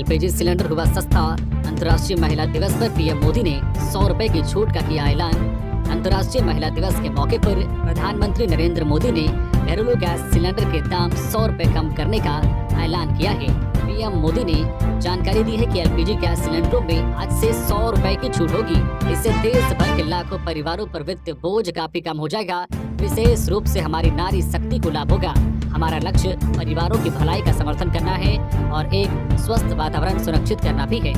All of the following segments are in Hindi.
एलपीजी सिलेंडर हुआ सस्ता। अंतर्राष्ट्रीय महिला दिवस पर पीएम मोदी ने 100 रुपए की छूट का किया ऐलान। अंतर्राष्ट्रीय महिला दिवस के मौके पर प्रधानमंत्री नरेंद्र मोदी ने घरेलू गैस सिलेंडर के दाम 100 रुपए कम करने का ऐलान किया है। पीएम मोदी ने जानकारी दी है कि एलपीजी गैस सिलेंडरों में आज से 100 रुपए की छूट होगी। इससे देश भर के लाखों परिवारों पर वित्तीय बोझ काफी कम हो जाएगा। विशेष रूप से हमारी नारी शक्ति को लाभ होगा। हमारा लक्ष्य परिवारों की भलाई का समर्थन करना है और एक स्वस्थ वातावरण सुरक्षित करना भी है।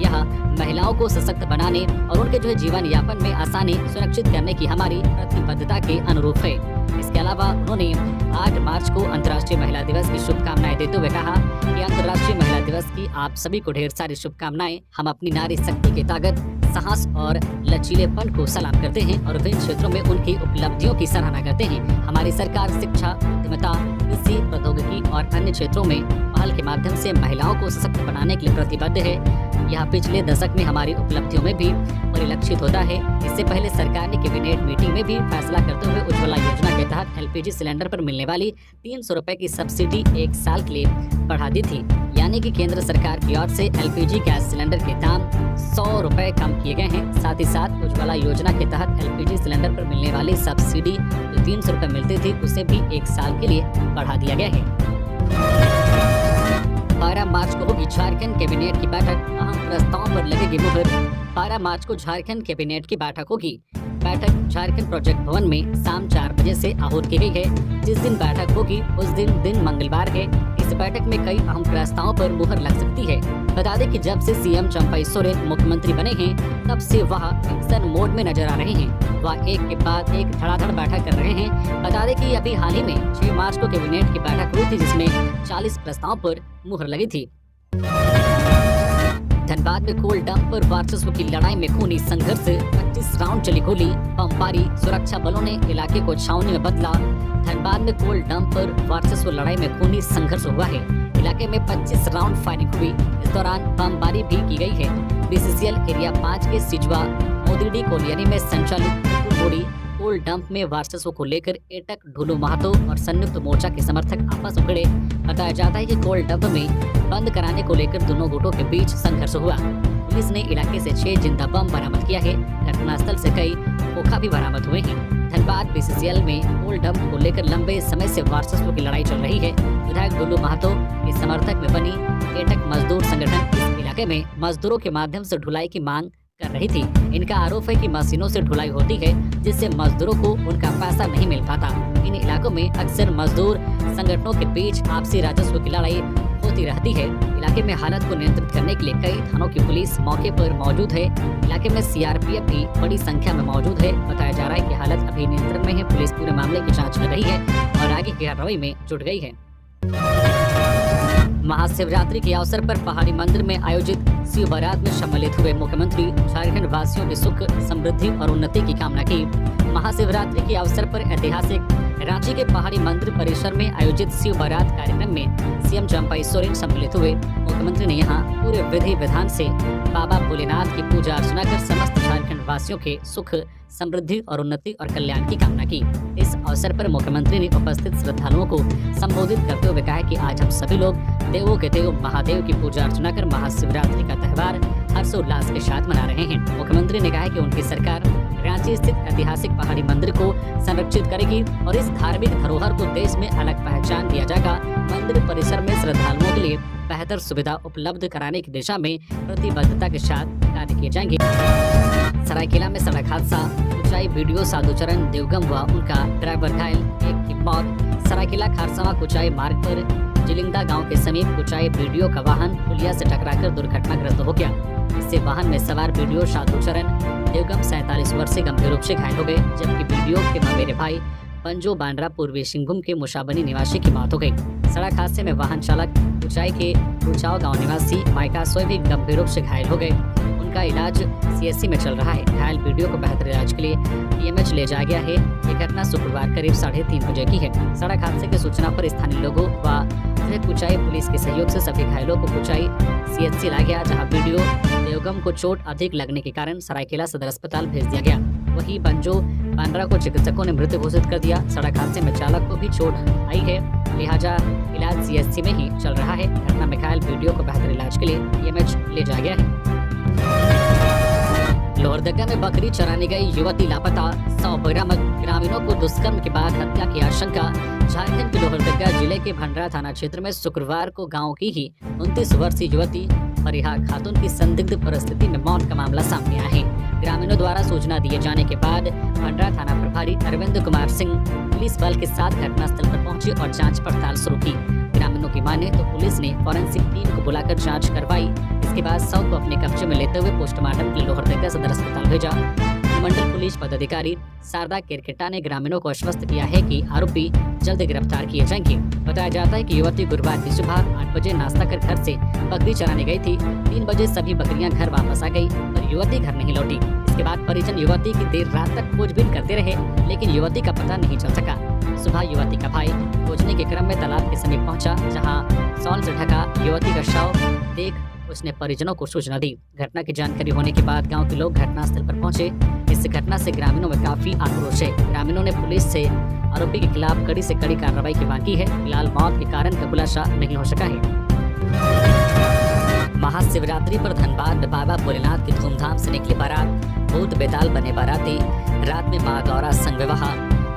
यह महिलाओं को सशक्त बनाने और उनके जीवन यापन में आसानी सुनिश्चित करने की हमारी प्रतिबद्धता के अनुरूप है। इसके अलावा उन्होंने 8 मार्च को अंतर्राष्ट्रीय महिला दिवस की शुभकामनाएं देते हुए कहा कि अंतर्राष्ट्रीय महिला दिवस की आप सभी को ढेर सारी शुभकामनाएं। हम अपनी नारी शक्ति की ताकत, साहस और लचीलेपन को सलाम करते हैं और विभिन्न क्षेत्रों में उनकी उपलब्धियों की सराहना करते हैं। हमारी सरकार शिक्षा, उद्यमिता, कृषि, प्रौद्योगिकी और अन्य क्षेत्रों में पहल के माध्यम से महिलाओं को सशक्त बनाने के लिए प्रतिबद्ध है। यह पिछले दशक में हमारी उपलब्धियों में भी परिलक्षित होता है। इससे पहले सरकार ने कैबिनेट मीटिंग में भी फैसला करते हुए उज्ज्वला योजना के तहत एलपीजी सिलेंडर पर मिलने वाली 300 रुपए की सब्सिडी 1 साल के लिए बढ़ा दी थी। यानी कि केंद्र सरकार की ओर से एलपीजी गैस सिलेंडर के दाम 100 रुपए कम किए गए हैं। साथ ही साथ उज्ज्वला योजना के तहत एलपीजी सिलेंडर पर मिलने वाली सब्सिडी जो 300 रुपए मिलती थी उसे भी 1 साल के लिए बढ़ा दिया गया है। 12 मार्च को होगी झारखंड कैबिनेट की बैठक, अहम प्रस्ताव पर लगेगी मुहर। 12 मार्च को झारखंड कैबिनेट की बैठक होगी। बैठक झारखंड प्रोजेक्ट भवन में शाम 4 बजे से आहूत की गई है। जिस दिन बैठक होगी उस दिन मंगलवार है। इस बैठक में कई अहम प्रस्तावों पर मुहर लग सकती है। बता दें कि जब से सीएम चंपई सोरेन मुख्यमंत्री बने हैं तब से वह एक्शन मोड में नजर आ रहे हैं। वह एक के बाद एक धड़ाधड़ बैठक कर रहे हैं। बता दें कि अभी हाल ही में 6 मार्च को कैबिनेट की बैठक हुई थी जिसमें 40 प्रस्तावों पर मुहर लगी थी। धनबाद में कोल डंप पर वर्चस्व की लड़ाई में खूनी संघर्ष, 25 राउंड चली गोली, बमबारी, सुरक्षा बलों ने इलाके को छावनी में बदला। धनबाद में कोल डंप पर वर्चस्व लड़ाई में खूनी संघर्ष हुआ है। इलाके में 25 राउंड फायरिंग हुई। इस दौरान बमबारी भी की गई है। बीसीसीएल एरिया 5 के सिजवा मोदिडी कोलियनी में संचालित गोली कोल डंप में वर्चस्व को लेकर एटक, ढुलू महतो और संयुक्त मोर्चा के समर्थक आपस में भिड़े। बताया जाता है कि कोल डंप में बंद कराने को लेकर दोनों गुटों के बीच संघर्ष हुआ। पुलिस ने इलाके से 6 जिंदा बम बरामद किया है। घटनास्थल से कई खोखा भी बरामद हुए हैं। धनबाद बीसीसीएल में कोल डंप को लेकर लंबे समय से वर्चस्व की लड़ाई चल रही है। विधायक ढुलू महतो के समर्थक में बनी एटक मजदूर संगठन इस इलाके में मजदूरों के माध्यम से ढुलाई की मांग कर रही थी। इनका आरोप है कि मशीनों से ढुलाई होती है जिससे मजदूरों को उनका पैसा नहीं मिल पाता। इन इलाकों में अक्सर मजदूर संगठनों के बीच आपसी राजस्व की लड़ाई होती रहती है। इलाके में हालत को नियंत्रित करने के लिए कई थानों की पुलिस मौके पर मौजूद है। इलाके में सीआरपीएफ भी बड़ी संख्या में मौजूद है। बताया जा रहा है कि हालत अभी नियंत्रण में है। पुलिस पूरे मामले की जाँच कर रही है और आगे की कार्रवाई में जुट गई है। महाशिवरात्रि के अवसर पर पहाड़ी मंदिर में आयोजित शिव बारात में सम्मिलित हुए मुख्यमंत्री झारखंड वासियों की सुख, समृद्धि और उन्नति की कामना की। महाशिवरात्रि के अवसर पर ऐतिहासिक रांची के पहाड़ी मंदिर परिसर में आयोजित शिव बारात कार्यक्रम में सीएम चंपई सोरेन सम्मिलित हुए। मुख्यमंत्री ने यहां पूरे विधि विधान से बाबा भोलेनाथ की पूजा अर्चना कर समस्त झारखंड वासियों के सुख, समृद्धि और उन्नति और कल्याण की कामना की। इस अवसर पर मुख्यमंत्री ने उपस्थित श्रद्धालुओं को संबोधित करते हुए कहा कि आज हम सभी लोग देवों के देव महादेव की पूजा अर्चना कर महाशिवरात्रि का त्यौहार हर्षोल्लास के साथ मना रहे हैं। मुख्यमंत्री ने कहा कि उनकी सरकार रांची स्थित ऐतिहासिक पहाड़ी मंदिर को संरक्षित करेगी और इस धार्मिक धरोहर को देश में अलग पहचान दिया जाएगा। मंदिर परिसर में श्रद्धालुओं के लिए बेहतर सुविधा उपलब्ध कराने की दिशा में प्रतिबद्धता के साथ कार्य किए जाएंगे। सरायकेला में सड़क हादसा, कुचाई वीडियो साधुचरण देवगम हुआ, उनका ड्राइवर घायल, एक की मौत। सरायकेला खारसावा कुचाई मार्ग पर जिलिंगदा गांव के समीप कुचाई वीडियो का वाहन पुलिया से टकराकर दुर्घटनाग्रस्त हो गया। इससे वाहन में सवार वीडियो साधुचरण देवगम 47 वर्षीय गंभीर रूप से घायल हो गए, जबकि वीडियो के ममेरे भाई पंजो बांड्रा पूर्वी सिंहभूम के मुशाबनी निवासी की मौत हो गई। सड़क हादसे में वाहन चालक कुचाई के रुचाव गांव निवासी माइका सोय भी गंभीर रूप से घायल हो गए। उनका इलाज सीएससी में चल रहा है। घायल वीडियो को बेहतर इलाज के लिए पीएमएच ले जाया गया है। ये घटना शुक्रवार करीब 3:30 बजे की है। सड़क हादसे की सूचना पर स्थानीय लोगों व कुचाई पुलिस के सहयोग से सभी घायलों को कुचाई सीएचसी लाया गया, जहां वीडियो देवगम को चोट अधिक लगने के कारण सरायकेला सदर अस्पताल भेज दिया गया। वहीं पंजो बांड्रा को चिकित्सकों ने मृत घोषित कर दिया। सड़क हादसे में चालक को भी चोट आई है, लिहाजा इलाज सीएचसी में ही चल रहा है। घटना में घायल वीडियो को बेहतर इलाज के लिए पीएमएच ले जाया गया है। लोहरदगा में बकरी चराने गई युवती लापता, 100 बरामद। ग्रामीणों को दुष्कर्म के बाद हत्या की आशंका। झारखंड के लोहरदगा जिले के भंडरा थाना क्षेत्र में शुक्रवार को गांव की ही 29 वर्षीय युवती फरीहा खातून की संदिग्ध परिस्थिति में मौत का मामला सामने आया है। ग्रामीणों द्वारा सूचना दिए जाने के बाद भंडरा थाना प्रभारी अरविंद कुमार सिंह पुलिस बल के साथ घटनास्थल पर पहुंचे और जांच पड़ताल शुरू की। ग्रामीणों की माने तो पुलिस ने फॉरेंसिक टीम को बुलाकर जांच करवाई। इसके बाद शव को अपने कब्जे में लेते हुए पोस्टमार्टम के लिए लोहरदगा सदर अस्पताल भेजा। मंडल पुलिस पदाधिकारी शारदा केरकेटा ने ग्रामीणों को आश्वस्त किया है कि आरोपी जल्द गिरफ्तार किए जाएंगे। बताया जाता है कि युवती गुरुवार की सुबह 8 बजे नाश्ता कर घर से बकरी चराने गई थी। 3 बजे सभी बकरियां घर वापस आ गई और युवती घर नहीं लौटी। इसके बाद परिजन युवती की देर रात तक खोजबीन करते रहे, लेकिन युवती का पता नहीं चल सका। सुबह युवती का भाई खोजने के क्रम में तालाब के समीप पहुंचा, जहां शॉल से ढका युवती का शव देख उसने परिजनों को सूचना दी। घटना की जानकारी होने के बाद गांव के लोग घटनास्थल पर पहुंचे। इस घटना से ग्रामीणों में काफी आक्रोश है। ग्रामीणों ने पुलिस से आरोपी के खिलाफ कड़ी से कड़ी कार्रवाई की मांग की है। फिलहाल मौत के कारण का खुलासा नहीं हो सका है। महाशिवरात्रि पर धनबाद में बाबा भोलेनाथ की धूमधाम से निकली बारात। भूत बेताल बने बाराती, रात में मां गौरा संग विवाह।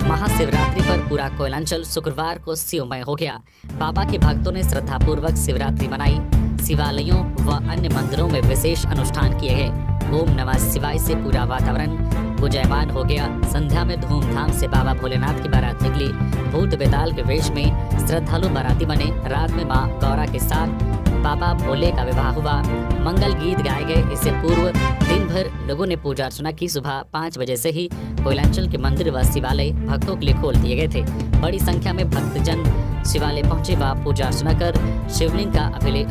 महाशिवरात्रि पर पूरा कोयलांचल शुक्रवार को शिवमय हो गया। बाबा के भक्तों ने श्रद्धापूर्वक शिवरात्रि मनाई। शिवालयों व अन्य मंदिरों में विशेष अनुष्ठान किए गए। ओम नमः शिवाय से पूरा वातावरण गुंजायमान हो गया। संध्या में धूमधाम से बाबा भोलेनाथ की बारात निकली। भूत बेताल के वेश में श्रद्धालु बाराती बने। रात में मां गौरा के साथ बाबा भोले का विवाह हुआ। मंगल गीत गाए गए। इससे पूर्व दिन भर लोगों ने पूजा अर्चना की। सुबह 5 बजे से ही कोयलांचल के मंदिर व शिवालय भक्तों के लिए खोल दिए गए थे। बड़ी संख्या में भक्तजन शिवालय पहुंचे व पूजा अर्चना कर शिवलिंग का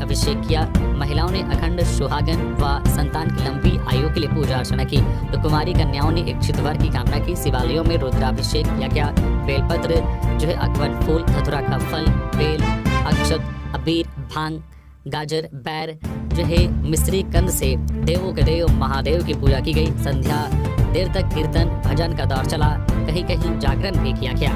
अभिषेक किया। महिलाओं ने अखंड सुहागन व संतान की लंबी आयु के लिए पूजा अर्चना की, तो कुमारी कन्याओं ने इच्छित वर की कामना की। शिवालयों में रुद्राभिषेक किया गया। बेलपत्र जो है, अकबर फूल, धतूरा का फल, बेल, अक्षत, अबीर, भांग, गाजर, बैर जो है मिश्री कंद से देवों के देव महादेव की पूजा की गई। संध्या देर तक कीर्तन भजन का दौर चला। कहीं कहीं जागरण भी किया गया।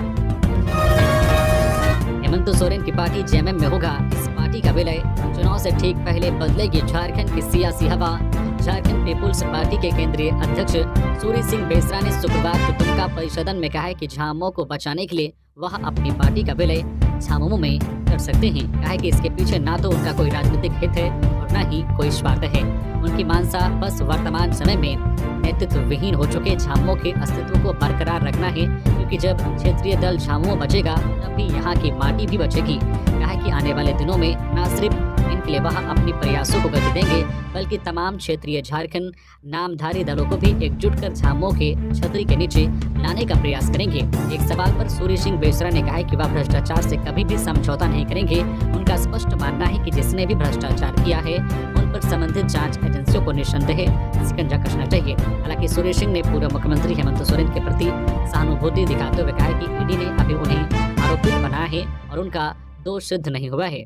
हेमंत सोरेन की पार्टी जेएमएम में होगा। इस पार्टी का विलय चुनाव से ठीक पहले बदलेगी झारखंड की सियासी हवा। झारखंड पीपुल्स पार्टी के केंद्रीय अध्यक्ष सूर्य सिंह बेसरा ने शुक्रवार को दुमका परिषदन में कहा है कि झामुमो को बचाने के लिए वह अपनी पार्टी का विलय झामुमो में कर सकते हैं। कहा कि इसके पीछे ना तो उनका कोई राजनीतिक हित है और न ही कोई स्वार्थ है। उनकी मानसा बस वर्तमान समय में नेतृत्व विहीन हो चुके झामुमो के अस्तित्व को बरकरार रखना है, क्योंकि जब क्षेत्रीय दल झामुमो बचेगा तब भी यहाँ की माटी भी बचेगी। कहा कि आने वाले दिनों में न सिर्फ इनके लिए वह अपनी प्रयासों को गति देंगे, बल्कि तमाम क्षेत्रीय झारखंड नामधारी दलों को भी एकजुट कर झामुमो के छतरी के नीचे लाने का प्रयास करेंगे। एक सवाल पर सूर्य सिंह बेसरा ने कहा कि वह भ्रष्टाचार से कभी भी समझौता नहीं करेंगे। उनका स्पष्ट मानना है कि जिसने भी भ्रष्टाचार किया है उन पर संबंधित जांच एजेंसियों को निस्संदेह शिकंजा कसना चाहिए। हालांकि सूर्य सिंह ने पूर्व मुख्यमंत्री हेमंत सोरेन के प्रति सहानुभूति दिखाते हुए कहा कि ईडी ने अभी उन्हें आरोपित बनाया है और उनका दोष सिद्ध नहीं हुआ है।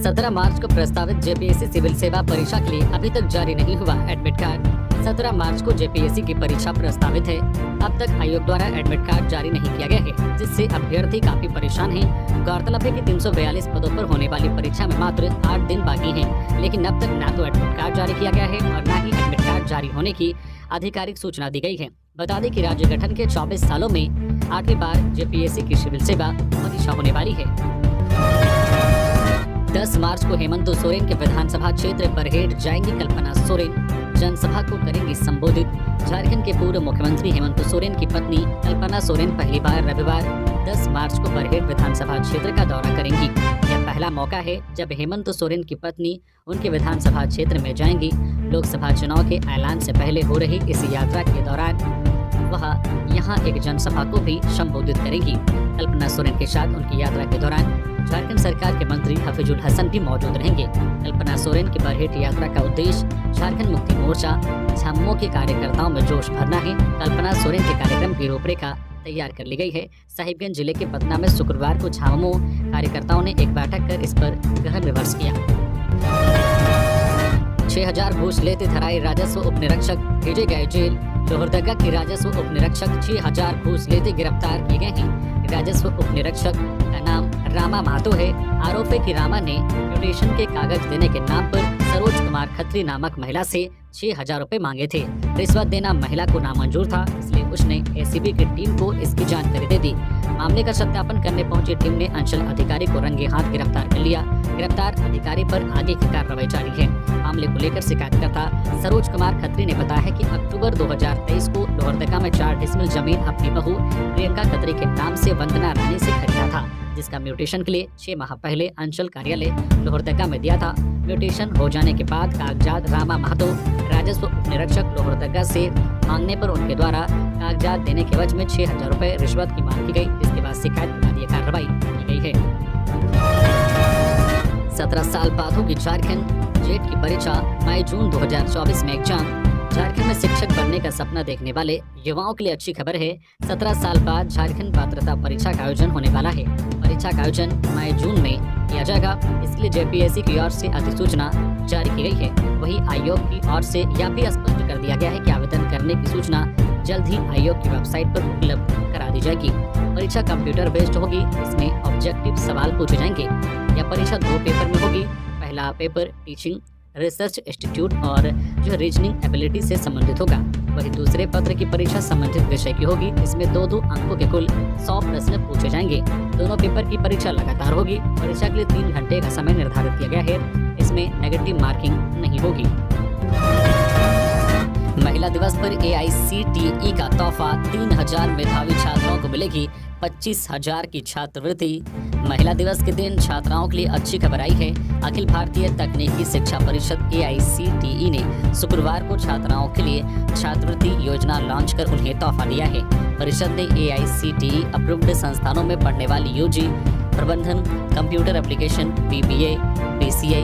17 मार्च को प्रस्तावित जेपीएससी सिविल सेवा परीक्षा के लिए अभी तक जारी नहीं हुआ एडमिट कार्ड। 17 मार्च को जेपीएससी की परीक्षा प्रस्तावित है। अब तक आयोग द्वारा एडमिट कार्ड जारी नहीं किया गया है, जिससे अभ्यर्थी काफी परेशान हैं। गौरतलब है कि 342 पदों पर होने वाली परीक्षा में मात्र 8 दिन बाकी हैं, लेकिन अब तक न तो एडमिट कार्ड जारी किया गया है और न ही एडमिट कार्ड जारी होने की आधिकारिक सूचना दी गई है। बता दें कि राज्य गठन के 24 सालों में 8वीं बार जेपीएससी की सिविल सेवा परीक्षा होने वाली है। 10 मार्च को हेमंत सोरेन के विधानसभा क्षेत्र बरहेट जाएंगी कल्पना सोरेन। जनसभा को करेंगी संबोधित। झारखंड के पूर्व मुख्यमंत्री हेमंत सोरेन की पत्नी कल्पना सोरेन पहली बार रविवार 10 मार्च को बरहेट विधानसभा क्षेत्र का दौरा करेंगी। यह पहला मौका है जब हेमंत सोरेन की पत्नी उनके विधानसभा क्षेत्र में जाएंगी। लोकसभा चुनाव के ऐलान से पहले हो रही इस यात्रा के दौरान वह यहां एक जनसभा को भी संबोधित करेंगी। कल्पना सोरेन के साथ उनकी यात्रा के दौरान झारखंड सरकार के मंत्री हफीजुल हसन भी मौजूद रहेंगे। कल्पना सोरेन की बरहेट यात्रा का उद्देश्य झारखंड मुक्ति मोर्चा झामुमो के कार्यकर्ताओं में जोश भरना है। कल्पना सोरेन के कार्यक्रम की रूपरेखा तैयार कर ली गई है। साहिबगंज जिले के पटना में शुक्रवार को झामुमो कार्यकर्ताओं ने एक बैठक कर इस पर गहन विमर्श किया। 6000 घूस लेते धराए राजस्व उप निरीक्षक भेजे गए जेल। लोहरदगा के राजस्व उप निरीक्षक 6000 घूस लेते गिरफ्तार किए गए हैं। राजस्व उप निरीक्षक का नाम रामा महतो है। आरोप है कि रामा ने म्यूटेशन के कागज देने के नाम पर सरोज कुमार खत्री नामक महिला से 6,000 रुपए मांगे थे। रिश्वत देना महिला को नामंजूर था, इसलिए उसने एसीबी की टीम को इसकी जानकारी दे दी। मामले का सत्यापन करने पहुंची टीम ने अंचल अधिकारी को रंगे हाथ गिरफ्तार कर लिया। गिरफ्तार अधिकारी पर आगे की कार्रवाई जारी है। मामले को लेकर शिकायतकर्ता सरोज कुमार खत्री ने बताया है कि अक्टूबर 2023 को लोहरदगा में 4 डिसमिल जमीन अपनी बहू प्रियंका खत्री के नाम से वंदना रानी से खरीदा था, जिसका म्यूटेशन के लिए 6 माह पहले अंचल कार्यालय लोहरदगा में दिया था। म्यूटेशन हो जाने के बाद कागजात रामा महतो राजस्व उप निरीक्षक लोहरदगा से मांगने पर उनके द्वारा कागजात देने के एवज में 6,000 रुपए रिश्वत की मांग की गई, जिसके बाद शिकायत के बाद ये कार्रवाई की गई है। 17 साल बाद होगी झारखंड जेट की परीक्षा। मई जून 2024 में एग्जाम। झारखंड में शिक्षक बनने का सपना देखने वाले युवाओं के लिए अच्छी खबर है। 17 साल बाद झारखंड पात्रता परीक्षा का आयोजन होने वाला है। परीक्षा का आयोजन मई जून में किया जाएगा। इसके लिए जेपीएससी की ओर से अधिसूचना जारी की गई है। वहीं आयोग की ओर से यह भी स्पष्ट कर दिया गया है कि आवेदन करने की सूचना जल्द ही आयोग की वेबसाइट पर उपलब्ध करा दी जाएगी। परीक्षा कंप्यूटर बेस्ड होगी। इसमें ऑब्जेक्टिव सवाल पूछे जाएंगे। यह परीक्षा 2 पेपर में होगी। पहला पेपर टीचिंग रिसर्च इंस्टीट्यूट और जो रीजनिंग एबिलिटी से संबंधित होगा। वही दूसरे पत्र की परीक्षा संबंधित विषय की होगी। इसमें 2-2 अंकों के कुल 100 प्रश्न पूछे जाएंगे। दोनों पेपर की परीक्षा लगातार होगी। परीक्षा के लिए 3 घंटे का समय निर्धारित किया गया है। इसमें नेगेटिव मार्किंग नहीं होगी। महिला दिवस पर AICTE का तोहफा 3,000 मेधावी छात्राओं को मिलेगी 25,000 की छात्रवृत्ति। महिला दिवस के दिन छात्राओं के लिए अच्छी खबर आई है। अखिल भारतीय तकनीकी शिक्षा परिषद AICTE ने शुक्रवार को छात्राओं के लिए छात्रवृत्ति योजना लॉन्च कर उन्हें तोहफा दिया है। परिषद ने AICTE अप्रूव्ड संस्थानों में पढ़ने वाली UG प्रबंधन, computer application, BBA, BCA,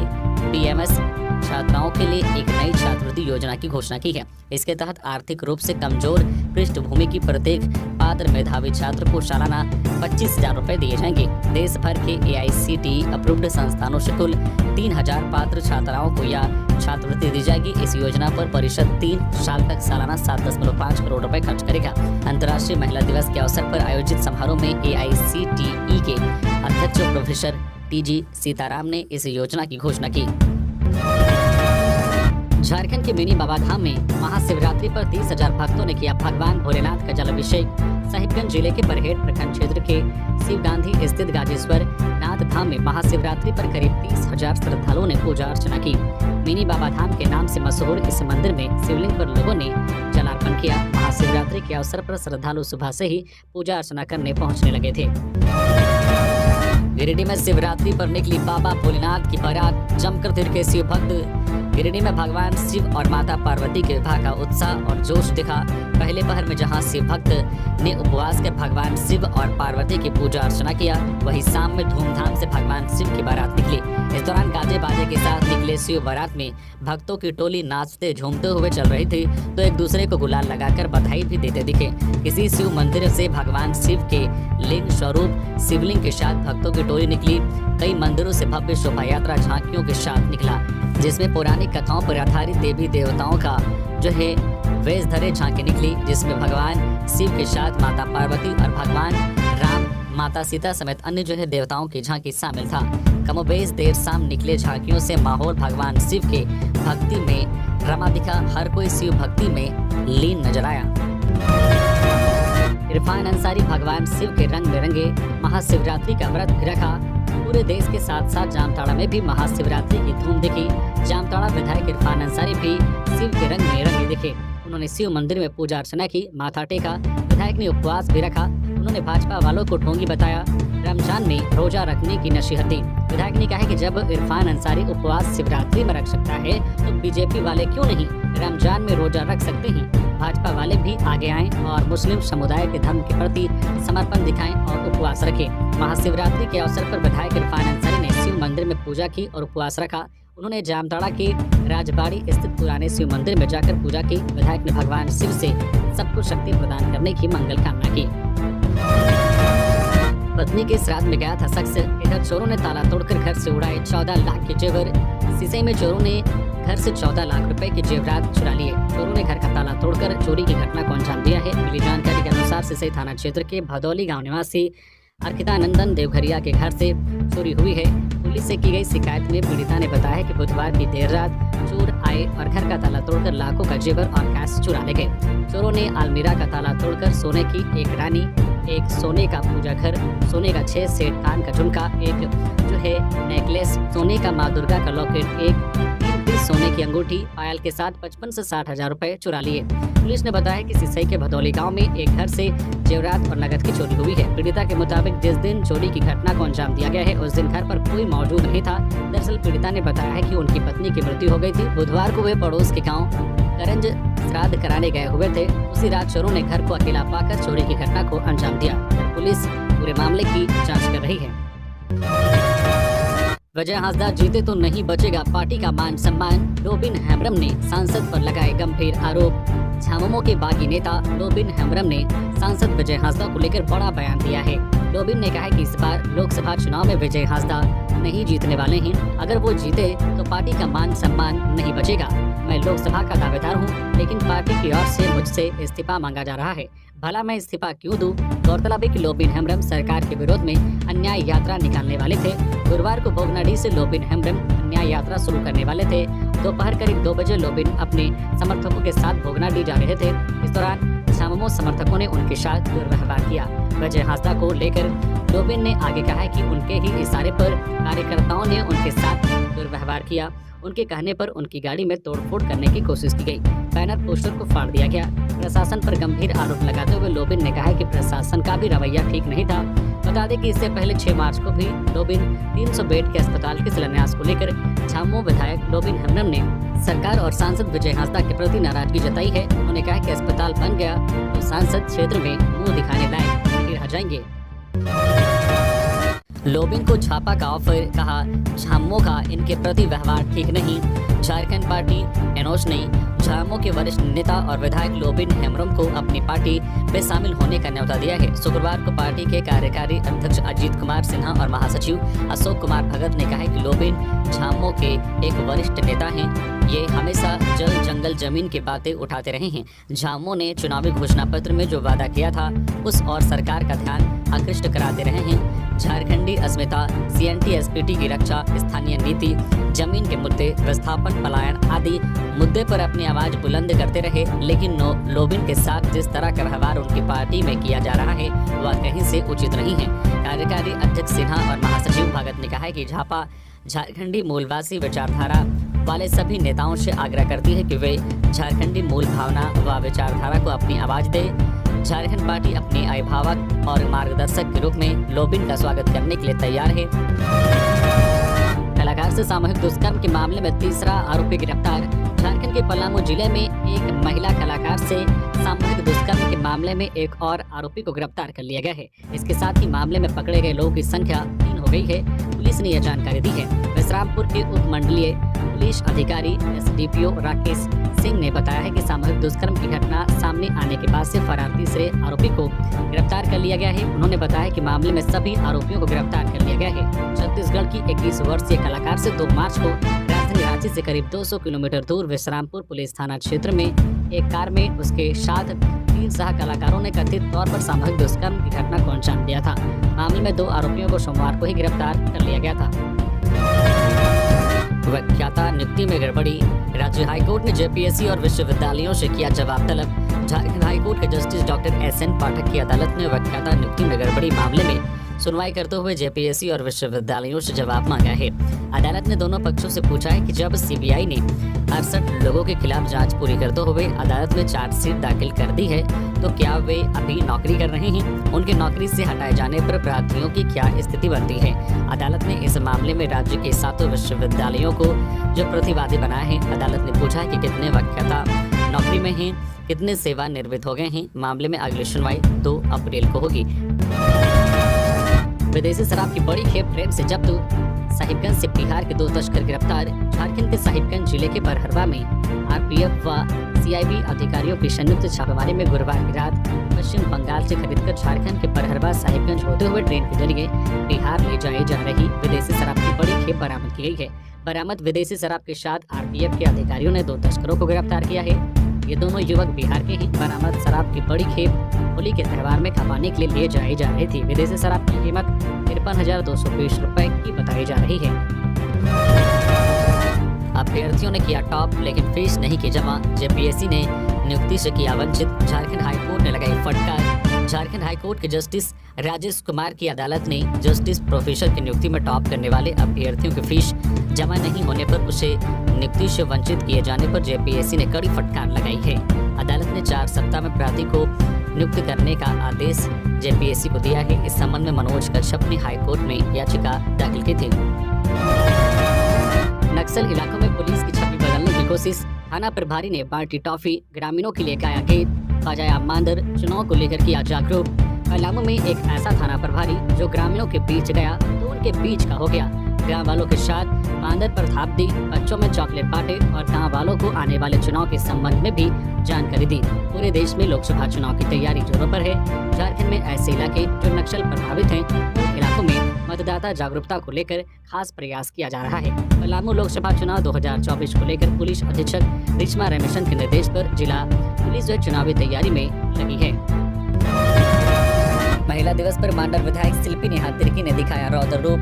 BMS छात्राओं के लिए एक नई छात्रवृत्ति योजना की घोषणा की है। इसके तहत आर्थिक रूप से कमजोर पृष्ठभूमि की प्रत्येक पात्र मेधावी छात्र को सालाना 25,000 रुपए दिए जाएंगे। देश भर के AICTE अप्रूव्ड संस्थानों से कुल 3,000 पात्र छात्राओं को यह छात्रवृत्ति दी जाएगी। इस योजना पर परिषद 3 साल तक सालाना 7.5 करोड़ रुपए खर्च करेगा। अंतर्राष्ट्रीय महिला दिवस के अवसर पर आयोजित समारोह में AICTE के अध्यक्ष प्रोफेसर TG सीताराम ने इस योजना की घोषणा की। झारखंड के मिनी बाबा धाम में महाशिवरात्रि पर 30,000 भक्तों ने किया भगवान भोलेनाथ का जलाभिषेक। साहिबगंज जिले के बरहेट प्रखंड क्षेत्र के शिव गांधी स्थित गाजेश्वर नाथ धाम में महाशिवरात्रि पर करीब 30,000 श्रद्धालुओं ने पूजा अर्चना की। मिनी बाबा धाम के नाम से मशहूर इस मंदिर में शिवलिंग पर लोगों ने जलार्पण किया। महाशिवरात्रि के अवसर पर श्रद्धालु सुबह से ही पूजा अर्चना करने पहुँचने लगे थे। गिरिडीह में शिवरात्रि पर निकली बाबा भोलेनाथ की बारात। जमकर थिरके शिव भक्त। गिरिडीह में भगवान शिव और माता पार्वती के विवाह का उत्साह और जोश दिखा। पहले पहर में जहां शिव भक्त ने उपवास कर भगवान शिव और पार्वती की पूजा अर्चना किया, वहीं शाम में धूमधाम से भगवान शिव की बारात निकली। इस दौरान गाजे बाजे के साथ निकले शिव बारात में भक्तों की टोली नाचते झूमते हुए चल रही थी, तो एक दूसरे को गुलाल लगाकर बधाई भी देते दिखे। किसी शिव मंदिर से भगवान शिव के लिंग स्वरूप शिवलिंग के साथ भक्तों की टोली निकली। कई मंदिरों से भव्य शोभा यात्रा झांकियों के साथ निकला, जिसमें पौराणिक कथाओं पर आधारित देवी देवताओं का जो है वेश धरे झांकी निकली, जिसमें भगवान शिव के साथ माता पार्वती और भगवान राम, माता सीता समेत अन्य जो है देवताओं की झांकी शामिल था। कमोबेश देर शाम निकले झांकियों से माहौल भगवान शिव के भक्ति में रमा दिखा। हर कोई शिव भक्ति में लीन नजर आया। इरफान अंसारी भगवान शिव के रंग में रंगे। महाशिवरात्रि का व्रत भी रखा। पूरे देश के साथ साथ जामताड़ा में भी महाशिवरात्रि की धूम दिखी। जामताड़ा विधायक इरफान अंसारी भी शिव के रंग में रंगे दिखे। उन्होंने शिव मंदिर में पूजा अर्चना की, माथा टेका। विधायक ने उपवास भी रखा। उन्होंने भाजपा वालों को ढोंगी बताया। रमजान में रोजा रखने की नसीहत दी। विधायक ने कहा कि जब इरफान अंसारी उपवास शिवरात्रि में रख सकता है, तो बीजेपी वाले क्यों नहीं रमजान में रोजा रख सकते हैं। भाजपा वाले भी आगे आएं और मुस्लिम समुदाय के धर्म के प्रति समर्पण दिखाएं और उपवास रखें। महाशिवरात्रि के अवसर पर विधायक इरफान अंसारी ने शिव मंदिर में पूजा की और उपवास रखा। उन्होंने जामताड़ा के राजबाड़ी स्थित पुराने शिव मंदिर में जाकर पूजा की। विधायक ने भगवान शिव से सबको शक्ति प्रदान करने की मंगल कामना की। पत्नी के श्राद्ध में गया था शख्स। इधर चोरों ने ताला तोड़कर घर से उड़ाए 14 लाख के जेवर। सिसई में चोरों ने घर से 14 लाख रुपए के जेवरात चुरा लिए। चोरों ने घर का ताला तोड़कर चोरी की घटना को अंजाम दिया है। मिली जानकारी के अनुसार सिसई थाना क्षेत्र के भदौली गांव निवासी अर्कितानंदन देवघरिया के घर से चोरी हुई है। पुलिस से की गई शिकायत में पीड़िता ने बताया कि बुधवार की देर रात चोर आए और घर का ताला तोड़कर लाखों का जेवर और कैश चुरा ले गए। चोरों ने अलमीरा का ताला तोड़कर सोने की एक रानी, एक सोने का पूजा घर, सोने का 6 सेट कान का झुमका, एक नेकलेस, सोने का माँ दुर्गा का लॉकेट, एक 3 पीस सोने की अंगूठी पायल के साथ 55 से 60 हजार रुपए चुरा लिए। पुलिस ने बताया कि सिसई के भदौली गांव में एक घर से जेवरात और नकद की चोरी हुई है। पीड़िता के मुताबिक जिस दिन चोरी की घटना को अंजाम दिया गया है उस दिन घर पर कोई मौजूद नहीं था। दरअसल पीड़िता ने बताया है कि उनकी पत्नी की मृत्यु हो गई थी। बुधवार को वे पड़ोस के गाँव करंज श्राद्ध कराने गए हुए थे। उसी रात चोरों ने घर को अकेला पाकर चोरी की घटना को अंजाम दिया। पुलिस पूरे मामले की जांच कर रही है। विजय हांसदा जीते तो नहीं बचेगा पार्टी का मान सम्मान, रोबिन हेम्ब्रम ने सांसद पर लगाए गंभीर आरोप। झामुमो के बागी नेता रोबिन हेम्ब्रम ने सांसद विजय हांसदा को लेकर बड़ा बयान दिया है। रोबिन ने कहा कि इस बार लोकसभा चुनाव में विजय हांसदा नहीं जीतने वाले हैं। अगर वो जीते तो पार्टी का मान सम्मान नहीं बचेगा। मैं लोकसभा का दावेदार हूं, लेकिन पार्टी की ओर से मुझसे इस्तीफा मांगा जा रहा है। भला मैं इस्तीफा क्यों दूं? गौरतलब है कि रोबिन हेम्ब्रम सरकार के विरोध में अन्याय यात्रा निकालने वाले थे। गुरुवार को भोगनाडीह से रोबिन हेम्ब्रम अन्याय यात्रा शुरू करने वाले थे। दोपहर करीब 2 बजे रोबिन अपने समर्थकों के साथ भोगनाडीह जा रहे थे। इस दौरान झामुमो समर्थकों ने उनके साथ दुर्व्यवहार किया। विजय हांसदा को लेकर रोबिन ने आगे कहा कि उनके ही इशारे पर कार्यकर्ताओं ने उनके साथ दुर्व्यवहार किया। उनके कहने पर उनकी गाड़ी में तोड़फोड़ करने की कोशिश की गई। बैनर पोस्टर को फाड़ दिया गया। प्रशासन पर गंभीर आरोप लगाते हुए रोबिन ने कहा कि प्रशासन का भी रवैया ठीक नहीं था। बता दें कि इससे पहले 6 मार्च को भी रोबिन 300 बेड के अस्पताल के शिलान्यास को लेकर झामुमो विधायक रोबिन हेम्ब्रम ने सरकार और सांसद विजय हांसदा के प्रति नाराजगी जताई है। उन्होंने कहा कि अस्पताल बन गया तो सांसद क्षेत्र में मुंह दिखाने लायक नहीं रह जाएंगे। लोबिन को छापा का ऑफर, कहा झामुमो का इनके प्रति व्यवहार ठीक नहीं। झारखंड पार्टी एनोस ने झामुमो के वरिष्ठ नेता और विधायक लोबिन हेम्ब्रम को अपनी पार्टी में शामिल होने का न्योता दिया है। शुक्रवार को पार्टी के कार्यकारी अध्यक्ष अजीत कुमार सिन्हा और महासचिव अशोक कुमार भगत ने कहा है कि लोबिन झामुमो के एक वरिष्ठ नेता हैं। ये हमेशा जल जंगल जमीन की बातें उठाते रहे हैं। झामुमो ने चुनावी घोषणा पत्र में जो वादा किया था उस और सरकार का ध्यान आकृष्ट कराते रहे हैं। झारखंडी अस्मिता, CNT-SPT की रक्षा, स्थानीय नीति, जमीन के मुद्दे, विस्थापन, पलायन आदि मुद्दे पर अपनी आवाज बुलंद करते रहे। लेकिन लोबिन के साथ जिस तरह का व्यवहार उनकी पार्टी में किया जा रहा है वह कहीं से उचित नहीं है। कार्यकारी अध्यक्ष सिन्हा और महासचिव भगत ने कहा है कि झापा झारखंडी मूलवासी विचारधारा वाले सभी नेताओं से आग्रह करती है कि वे झारखंडी मूल भावना व विचारधारा को अपनी आवाज दे। झारखंड पार्टी अपने अभिभावक और मार्गदर्शक के रूप में लोबिन का स्वागत करने के लिए तैयार है। कलाकार से सामूहिक दुष्कर्म के मामले में तीसरा आरोपी गिरफ्तार। झारखंड के पलामू जिले में एक महिला कलाकार से सामूहिक दुष्कर्म के मामले में एक और आरोपी को गिरफ्तार कर लिया गया है। इसके साथ ही मामले में पकड़े गए लोगों की संख्या 3 हो गई है। पुलिस ने यह जानकारी दी है। विश्रामपुर के उप मंडलीय पुलिस अधिकारी SDPO राकेश सिंह ने बताया है कि सामूहिक दुष्कर्म की घटना सामने आने के बाद से फरार तीसरे आरोपी को गिरफ्तार कर लिया गया है। उन्होंने बताया कि मामले में सभी आरोपियों को गिरफ्तार कर लिया गया है। छत्तीसगढ़ की 21 वर्षीय कलाकार से 2 मार्च को राजधानी रांची से करीब 200 किलोमीटर दूर विश्रामपुर पुलिस थाना क्षेत्र में एक कार में उसके साथ 3 सह कलाकारों ने कथित तौर पर सामूहिक दुष्कर्म की घटना को अंजाम दिया था। मामले में 2 आरोपियों को सोमवार को ही गिरफ्तार कर लिया गया था। व्याख्याता नियुक्ति में गड़बड़ी, राज्य हाईकोर्ट ने JPSC और विश्वविद्यालयों से किया जवाब तलब। झारखंड हाईकोर्ट के जस्टिस डॉक्टर SN पाठक की अदालत ने व्याख्याता नियुक्ति में गड़बड़ी मामले में सुनवाई करते हुए JPSC और विश्वविद्यालयों से जवाब मांगा है। अदालत ने दोनों पक्षों से पूछा है कि जब CBI ने 68 लोगों के खिलाफ जांच पूरी करते हुए अदालत में चार्जशीट दाखिल कर दी है तो क्या वे अभी नौकरी कर रहे हैं? उनकी नौकरी से हटाए जाने पर प्रार्थियों की क्या स्थिति बनती है? अदालत ने इस मामले में राज्य के 7 विश्वविद्यालयों को जो प्रतिवादी बनाए हैं। अदालत ने पूछा है कि कितने व्याख्याता नौकरी में हैं, कितने सेवानिवृत्त हो गए हैं। मामले में अगली सुनवाई 2 अप्रैल को होगी। विदेशी शराब की बड़ी खेप ट्रेन से जब्त। साहिबगंज से बिहार के 2 तस्कर गिरफ्तार। झारखंड के साहिबगंज जिले के बरहरवा में RPF व CIB अधिकारियों की संयुक्त छापेमारी में गुरुवार की रात पश्चिम बंगाल से खरीदकर झारखंड के बरहरवा साहिबगंज होते हुए ट्रेन के जरिए बिहार ले जाई जा रही विदेशी शराब की बड़ी खेप बरामद की गई है। बरामद विदेशी शराब के साथ RPF के अधिकारियों ने 2 तस्करों को गिरफ्तार किया है। ये दोनों युवक बिहार के ही बरामद शराब की बड़ी खेप होली के त्यौहार में खपाने के लिए जाई जा रही थी। विदेशी शराब की कीमत 53,220 रुपए की बताई जा रही है। अभ्यर्थियों ने किया टॉप लेकिन फीस नहीं की जमा, जेपीएससी ने नियुक्ति से किया वंचित, झारखंड हाईकोर्ट ने लगाई फटकार। झारखंड हाईकोर्ट के जस्टिस राजेश कुमार की अदालत ने जस्टिस प्रोफेसर की नियुक्ति में टॉप करने वाले अभ्यर्थियों की फीस जमा नहीं होने पर उसे नियुक्ति से वंचित किए जाने पर जेपीएससी ने कड़ी फटकार लगाई है। अदालत ने 4 सप्ताह में प्रार्थी को नियुक्त करने का आदेश जेपीएससी को दिया है। इस संबंध में मनोज कश्यप ने हाईकोर्ट में याचिका दाखिल की थी। नक्सल इलाकों में पुलिस की छवि बदलने की कोशिश, थाना प्रभारी ने बांटी टॉफी, ग्रामीणों के लिए गाया गीत, बजाया मांदर, चुनाव को लेकर किया जागरूक। पलामू में एक ऐसा थाना प्रभारी जो ग्रामीणों के बीच गया तो उनके बीच का हो गया। गाँव वालों के साथ मांदर पर थाप दी, बच्चों में चॉकलेट बांटे और गाँव वालों को आने वाले चुनाव के संबंध में भी जानकारी दी। पूरे देश में लोकसभा चुनाव की तैयारी जोरों पर है। झारखंड में ऐसे इलाके जो नक्सल प्रभावित हैं, उन इलाकों में मतदाता जागरूकता को लेकर खास प्रयास किया जा रहा है। पलामू लोकसभा चुनाव 2024 को लेकर पुलिस अधीक्षक रिश्मा रमेशन के निर्देश पर जिला पुलिस जो चुनावी तैयारी में लगी है। महिला दिवस पर मांडर विधायक शिल्पी नेहा तिर्की ने दिखाया रौद्र रूप,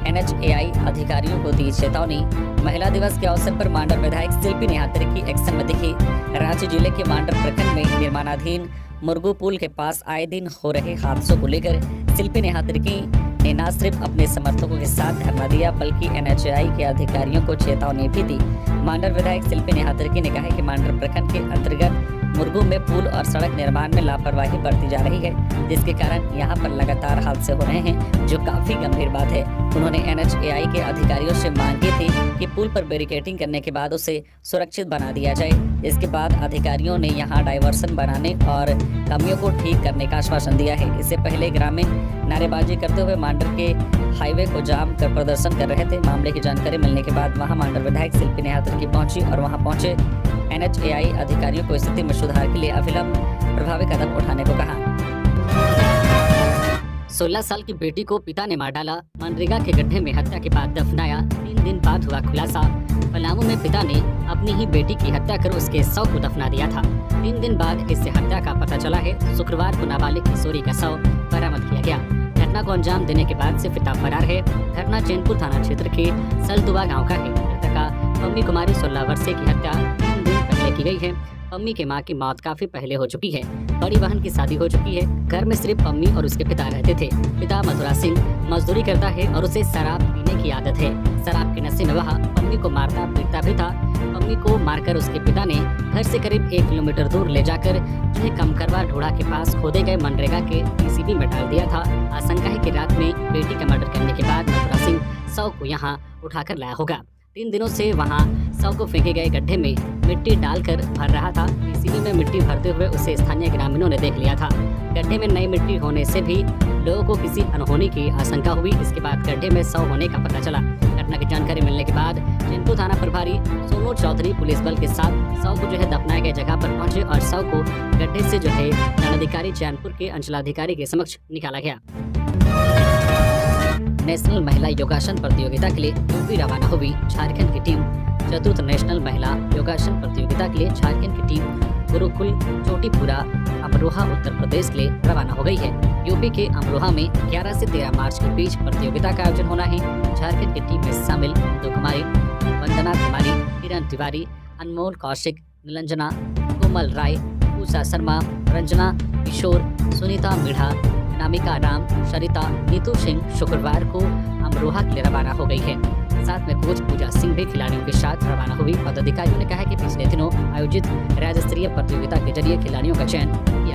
एनएचएआई अधिकारियों को दी चेतावनी। महिला दिवस के अवसर पर मांडर विधायक शिल्पी नेहा तिर्की एक्शन में दिखी। रांची जिले के मांडर प्रखंड में निर्माणाधीन मुरगू पुल के पास आए दिन हो रहे हादसों को लेकर शिल्पी नेहा तिर्की ने न सिर्फ अपने समर्थकों के साथ धरना दिया बल्कि एनएचएआई के अधिकारियों को चेतावनी भी दी। मांडर विधायक शिल्पी नेहा तिर्की ने कहा कि मांडर प्रखंड के अंतर्गत मुरगू में पुल और सड़क निर्माण में लापरवाही बरती जा रही है, जिसके कारण यहां पर लगातार हादसे हो रहे हैं, जो काफी गंभीर बात है। उन्होंने एनएचएआई के अधिकारियों से मांग की थी कि पुल पर बैरिकेडिंग करने के बाद उसे सुरक्षित बना दिया जाए। इसके बाद अधिकारियों ने यहां डायवर्सन बनाने और कमियों को ठीक करने का आश्वासन दिया है। इससे पहले ग्रामीण नारेबाजी करते हुए मांडर के हाईवे को जाम कर प्रदर्शन कर रहे थे। मामले की जानकारी मिलने के बाद वहां मांडर विधायक शिल्पी नेहा तिर्की पहुंची और वहां पहुंचे एनएचएआई अधिकारियों को स्थिति में सुधार के लिए अविलंब प्रभावी कदम उठाने को कहा। 16 साल की बेटी को पिता ने मार डाला, मनरेगा के गड्ढे में हत्या के बाद दफनाया, 3 दिन बाद हुआ खुलासा। पलामू में पिता ने अपनी ही बेटी की हत्या कर उसके शव को दफना दिया था। 3 दिन बाद इससे हत्या का पता चला है। शुक्रवार को नाबालिग किशोरी का शव बरामद किया गया। घटना को अंजाम देने के बाद से पिता फरार है। घटना चैनपुर थाना क्षेत्र के सलदुआ गाँव का है। मृतका पम्मी कुमारी 16 वर्षीय की हत्या 3 दिन पहले की गई है। पम्मी के मां की मौत काफी पहले हो चुकी है। बड़ी बहन की शादी हो चुकी है। घर में सिर्फ पम्मी और उसके पिता रहते थे। पिता मथुरा सिंह मजदूरी करता है और उसे शराब पीने की आदत है। शराब के नशे में वह पम्मी को मारता पीटता भी था। पम्मी को मारकर उसके पिता ने घर से करीब 1 किलोमीटर दूर ले जाकर उन्हें कमकरवा ढोड़ा के पास खोदे गए मनरेगा के टीसीबी में डाल दिया था। आशंका है कि रात में बेटी का मर्डर करने के बाद मथुरा सिंह शव को यहाँ उठाकर लाया होगा। 3 दिनों से वहां शव को फेंके गए गड्ढे में मिट्टी डालकर भर रहा था। टीसीबी में मिट्टी भरते हुए उसे स्थानीय ग्रामीणों ने देख लिया था। गड्ढे में नई मिट्टी होने से भी लोगों को किसी अनहोनी की आशंका हुई। इसके बाद गड्ढे में शव होने का पता चला। घटना की जानकारी मिलने के बाद चैनपुर थाना प्रभारी सोनू चौधरी पुलिस बल के साथ शव को दफनाए गए जगह पर पहुंचे और शव को गड्ढे से थानाधिकारी चैनपुर के अंचलाधिकारी के समक्ष निकाला गया। नेशनल महिला योगासन प्रतियोगिता के लिए यूपी रवाना हुई झारखंड की टीम। चतुर्थ नेशनल महिला योगासन प्रतियोगिता के लिए झारखंड की टीम गुरुकुल चोटीपुरा अमरोहा उत्तर प्रदेश के लिए रवाना हो गई है। यूपी के अमरोहा में 11 से 13 मार्च के बीच प्रतियोगिता का आयोजन होना है। झारखंड की टीम में शामिल इंदु कुमारी, वंदना कुमारी, किरण तिवारी, अनमोल कौशिक, निलंजना, कोमल राय, पूजा शर्मा, रंजना किशोर, सुनीता मीढ़ा, नामिका राम, सरिता, नीतू सिंह शुक्रवार को अमरोहा के लिए रवाना हो गई है। साथ में कोच पूजा सिंह भी खिलाड़ियों के साथ रवाना हुई। पदाधिकारियों ने कहा कि पिछले दिनों आयोजित राज्य स्तरीय प्रतियोगिता के जरिए खिलाड़ियों का चयन किया गया।